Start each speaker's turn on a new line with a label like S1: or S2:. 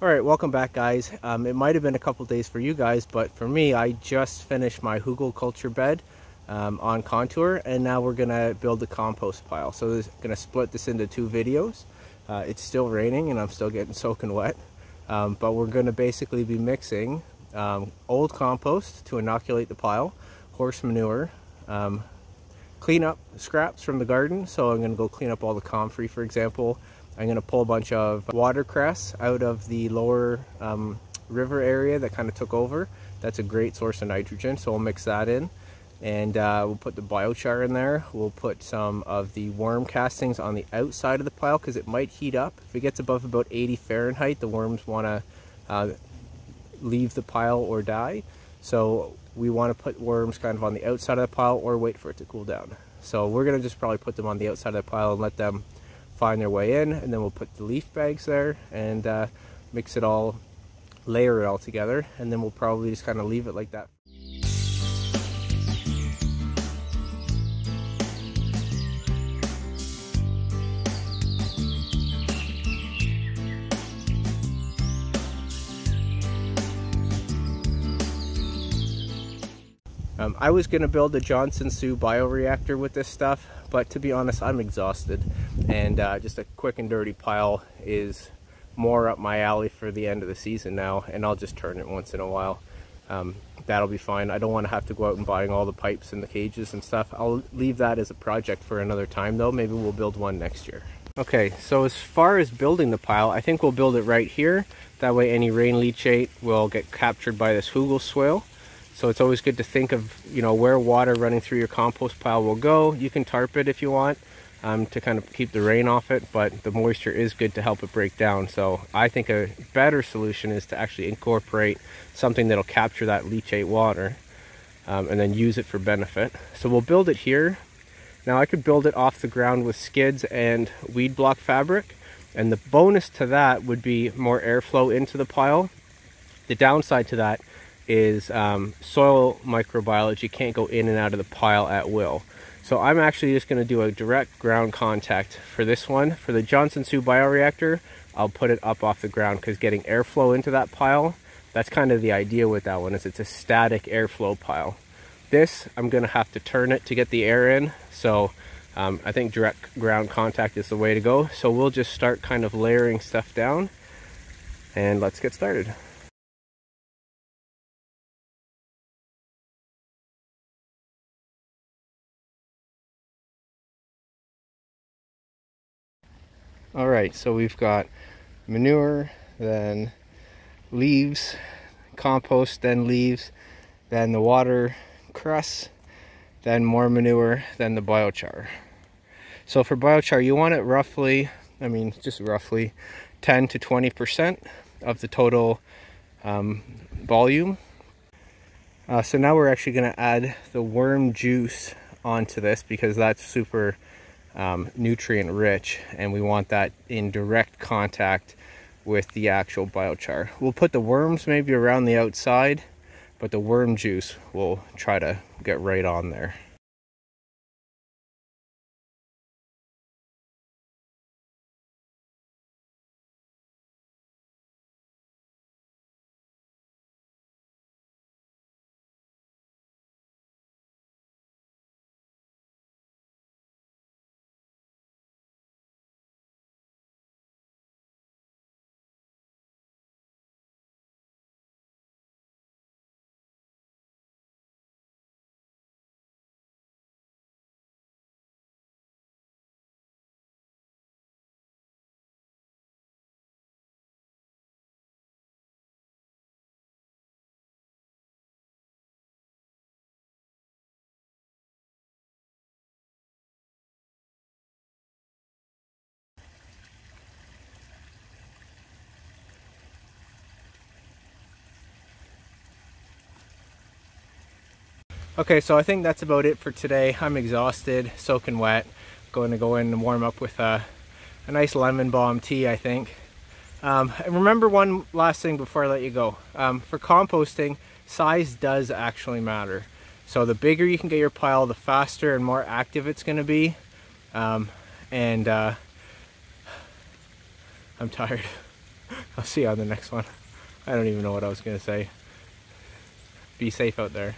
S1: Alright, welcome back guys. It might have been a couple days for you guys, but for me, I just finished my culture bed on contour, and now we're going to build the compost pile. So I'm going to split this into two videos. It's still raining and I'm still getting soaking wet, but we're going to basically be mixing old compost to inoculate the pile, horse manure, clean up scraps from the garden. So I'm going to go clean up all the comfrey, for example. I'm going to pull a bunch of watercress out of the lower river area that kind of took over. That's a great source of nitrogen, so we'll mix that in. And we'll put the biochar in there. We'll put some of the worm castings on the outside of the pile because it might heat up. If it gets above about 80 Fahrenheit, the worms want to leave the pile or die. So we want to put worms kind of on the outside of the pile or wait for it to cool down. So we're going to just probably put them on the outside of the pile and let them find their way in, and then we'll put the leaf bags there and mix it all, layer it all together, and then we'll probably just kind of leave it like that. I was going to build a Johnson Sioux bioreactor with this stuff, but to be honest, I'm exhausted, and just a quick and dirty pile is more up my alley for the end of the season now, and I'll just turn it once in a while. That'll be fine. I don't want to have to go out and buying all the pipes and the cages and stuff. I'll leave that as a project for another time though. Maybe we'll build one next year. Okay, so as far as building the pile, I think we'll build it right here. That way any rain leachate will get captured by this hugel swale. So it's always good to think of, you know, where water running through your compost pile will go. You can tarp it if you want to kind of keep the rain off it, but the moisture is good to help it break down. So I think a better solution is to actually incorporate something that'll capture that leachate water and then use it for benefit. So we'll build it here. Now I could build it off the ground with skids and weed block fabric, and the bonus to that would be more airflow into the pile. The downside to that is soil microbiology can't go in and out of the pile at will. So I'm actually just going to do a direct ground contact for this one. For the Johnson Sioux bioreactor, I'll put it up off the ground because getting airflow into that pile, that's kind of the idea with that one, is it's a static airflow pile. This, I'm going to have to turn it to get the air in. So I think direct ground contact is the way to go. So we'll just start kind of layering stuff down and let's get started. Alright, so we've got manure, then leaves, compost, then leaves, then the water cress, then more manure, then the biochar. So for biochar, you want it roughly, I mean just roughly 10 to 20% of the total volume. So now we're actually going to add the worm juice onto this because that's super nutrient rich, and we want that in direct contact with the actual biochar. We'll put the worms maybe around the outside, but the worm juice we'll try to get right on there. Okay, so I think that's about it for today. I'm exhausted, soaking wet. Going to go in and warm up with a nice lemon balm tea, I think. And remember one last thing before I let you go. For composting, size does actually matter. So the bigger you can get your pile, the faster and more active it's going to be. I'm tired. I'll see you on the next one. I don't even know what I was going to say. Be safe out there.